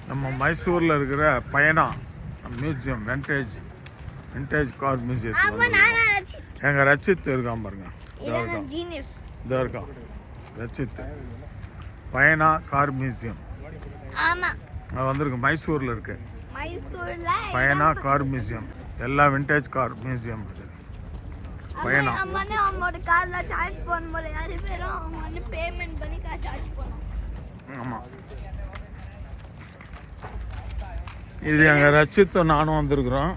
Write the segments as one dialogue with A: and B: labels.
A: நம்ம மைசூரில் இருக்கிற பயணா மியூசியம் விண்டேஜ் கார் மியூசியத்துக்கு எங்கள் ரச்சித் இருக்கான் பாருங்க. இதாக இருக்கான் ரச்சித். பயணா கார் மியூசியம் அது வந்திருக்கு, மைசூரில் இருக்கு. பயணா கார் மியூசியம், எல்லா விண்டேஜ் கார் மியூசியம் இருக்குது. பயணா ஆமாம். இது எங்கள் ரச்சித்தும் நானும் வந்திருக்கிறோம்.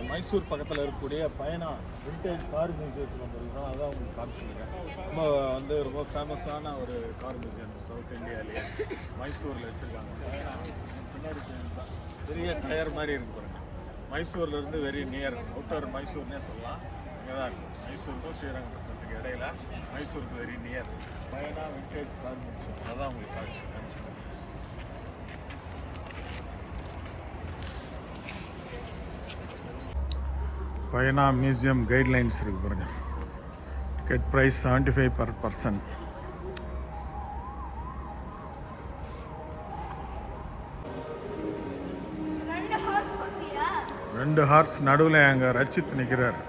A: மைசூர் பக்கத்தில் இருக்கக்கூடிய பயணா விண்டேஜ் கார் மியூசியத்துக்கு வந்திருக்கிறோம். அதான் உங்களுக்கு காமிச்சிருக்கேன். ரொம்ப ஃபேமஸான ஒரு கார் மியூசியம் சவுத் இந்தியாவிலேயே மைசூரில் வச்சுருக்காங்க. பின்னாடி பெரிய டயர் மாதிரி இருக்கு பாருங்க. மைசூர்லேருந்து வெரி நியர், அவுட்டர் மைசூர்னே சொல்லலாம். இங்கே தான் இருக்கும். மைசூருக்கும் ஸ்ரீரங்கப்பட்டணத்துக்கு இடையில, மைசூருக்கு very near Payana vintage car museum. அதான் உங்களுக்கு காமிச்சிருக்கேன். பயணா மியூசியம் கைட்லைன்ஸ் இருக்கு பாருங்க. Ticket price 75 per person. ரெண்டு ஹார்ஸ் நடுவில் எங்க ரச்சித் நிற்கிறார்.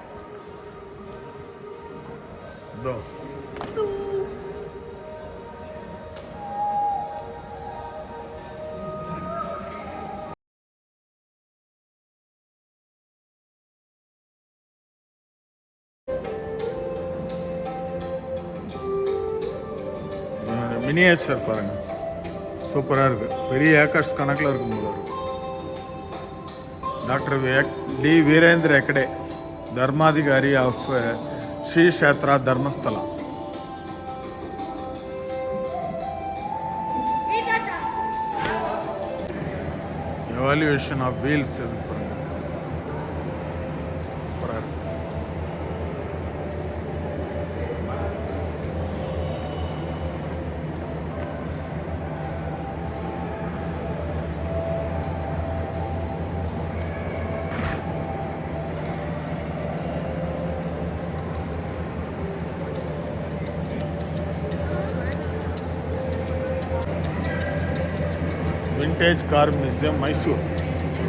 A: மினியேச்சர் பாருங்க, சூப்பராக இருக்கு. பெரிய ஏக்கர்ஸ் கணக்கில் இருக்கும் போல இருக்கு. Doctor D Veerendra Heggade, Dharmadhikari of Shri Kshetra Dharmasthala. Evaluation of wheels இருக்கு பாருங்க, சூப்பராக இருக்கு. விண்டேஜ் கார் மியூசியம் மைசூர்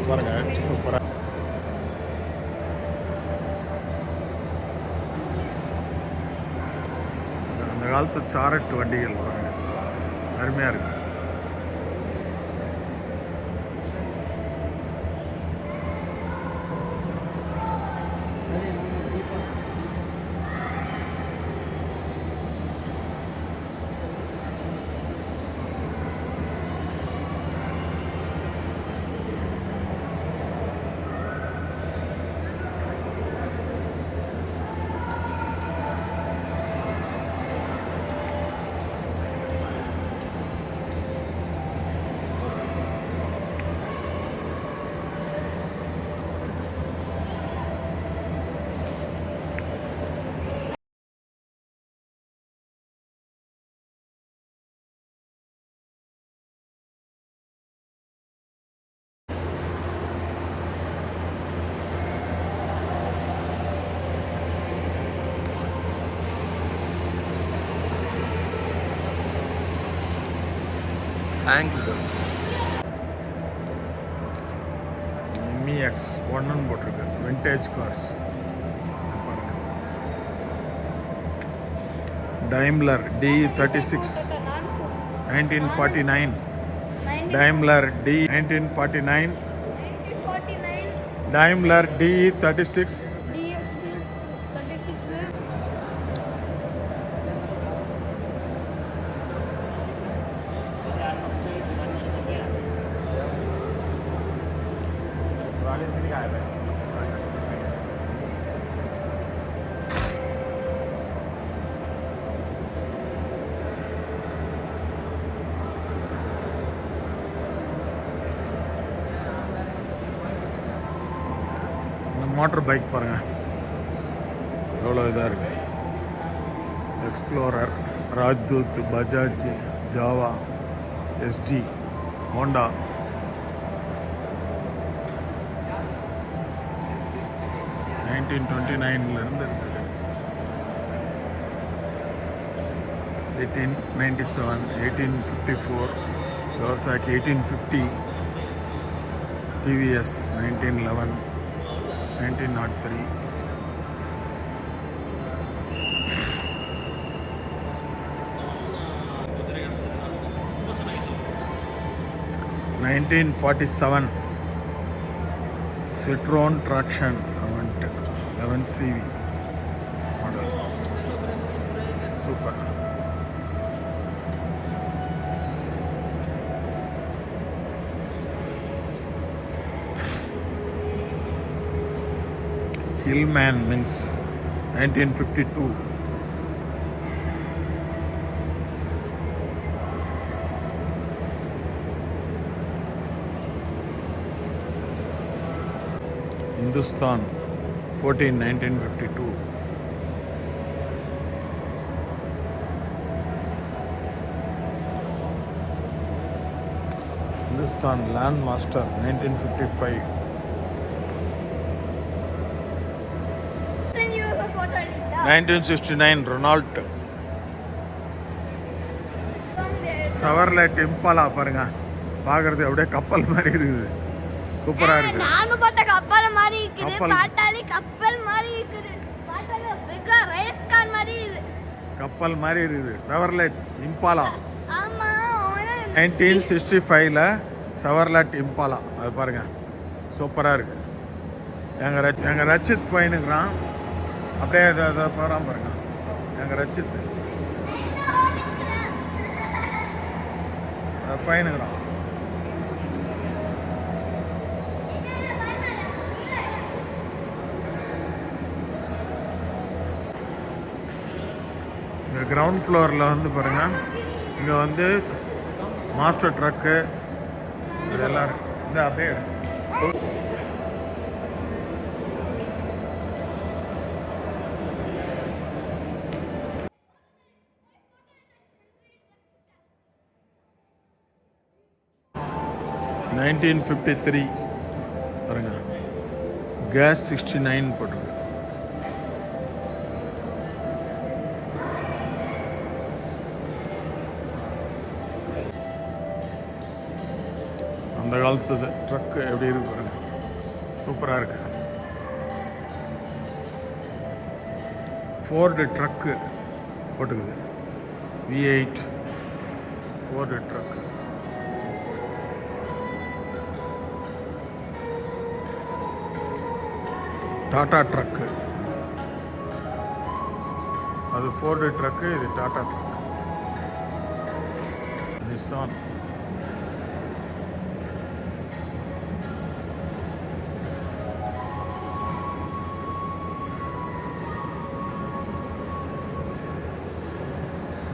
A: பாருங்க, சூப்பராக. அந்த காலத்து சாரட் வண்டிகள் பாருங்க, அருமையாக இருக்கு. MEX 1 போட்டிருக்கு, vintage cars. Daimler D36 1949, Daimler D 1949, Daimler D36. Motor bike பாருங்கள் எவ்வளோ இதாக இருக்குது. Explorer, Rajdoot, Bajaj, Java, SD, Honda. Nineteen 1929 இருக்குது. 1897, 1854, Kawasaki 1850, TVS 1911, 1903. 1947 Citroen Traction Avant 11 CV model. Super. Hillman Minx 1952. Hindustan 14, 1952. Hindustan Landmaster 1955. 1969 Renault Chevrolet Impala பாருங்க, பார்க்கறது அப்படியே கப்பல் மாதிரி இருக்குது. சூப்பரா இருக்கு.
B: நானும் பட்ட கப்பல் மாதிரி இருக்குது. பாட்டாளி கப்பல் மாதிரி இருக்குது. பாட்டாளி பிக ரேஸ் கார் மாதிரி இருக்கு. கப்பல் மாதிரி இருக்குது.
A: Chevrolet Impala.
B: ஆமா.
A: 1965ல Chevrolet Impala. அது பாருங்க, சூப்பரா இருக்கு. எங்க ரச்சித் பையனுக்குறான். அப்படியே அதை போகிறான் பாருங்க, எங்க ரச்சித் பையனுக்குறான். இந்த கிரவுண்ட் ஃப்ளோரில் வந்து பாருங்க, இங்கே வந்து மாஸ்டர் ட்ரக்கு இதெல்லாம் இருக்கு. இந்த அப்படியே 1953 பாருங்க, கேஸ் 69 போட்டிருக்கு. அந்த காலத்து ட்ரக்கு எப்படி இருக்கு பாருங்க, சூப்பராக இருக்கு. ஃபோர்டு ட்ரக்கு போட்டுக்குது, V8 Ford truck. Tata truck, அது ஃபோர்டு ட்ரக்கு, இது டாடா ட்ரக். நிசான்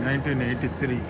A: (1983).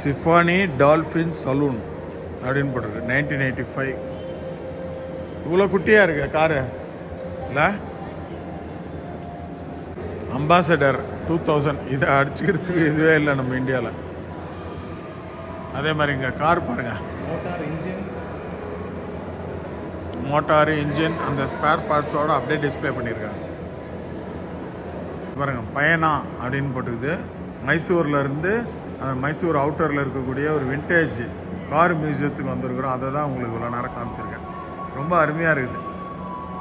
A: சிஃபானி டால்ஃபின் சலூன் அப்படின்னு போட்டிருக்கு, 1985. இவ்வளோ குட்டியாக இருக்கு காரு இல்லை. அம்பாசடர் 2000, இதை அடிச்சுக்கிறதுக்கு இதுவே இல்லை நம்ம இந்தியாவில். அதே மாதிரி இங்கே கார் பாருங்க, மோட்டார் இன்ஜின் அந்த ஸ்பேர் பார்ட்ஸோடு அப்படியே டிஸ்பிளே பண்ணியிருக்காங்க பாருங்க. பயனா அப்படின்னு போட்டுக்குது, மைசூர்லேருந்து மைசூர் அவுட்டரில் இருக்கக்கூடிய ஒரு விண்டேஜ் கார் மியூசியத்துக்கு வந்திருக்கிறோம். அதை தான் உங்களுக்கு இவ்வளோ நேரம் காமிச்சிருக்கேன். ரொம்ப அருமையாக இருக்குது.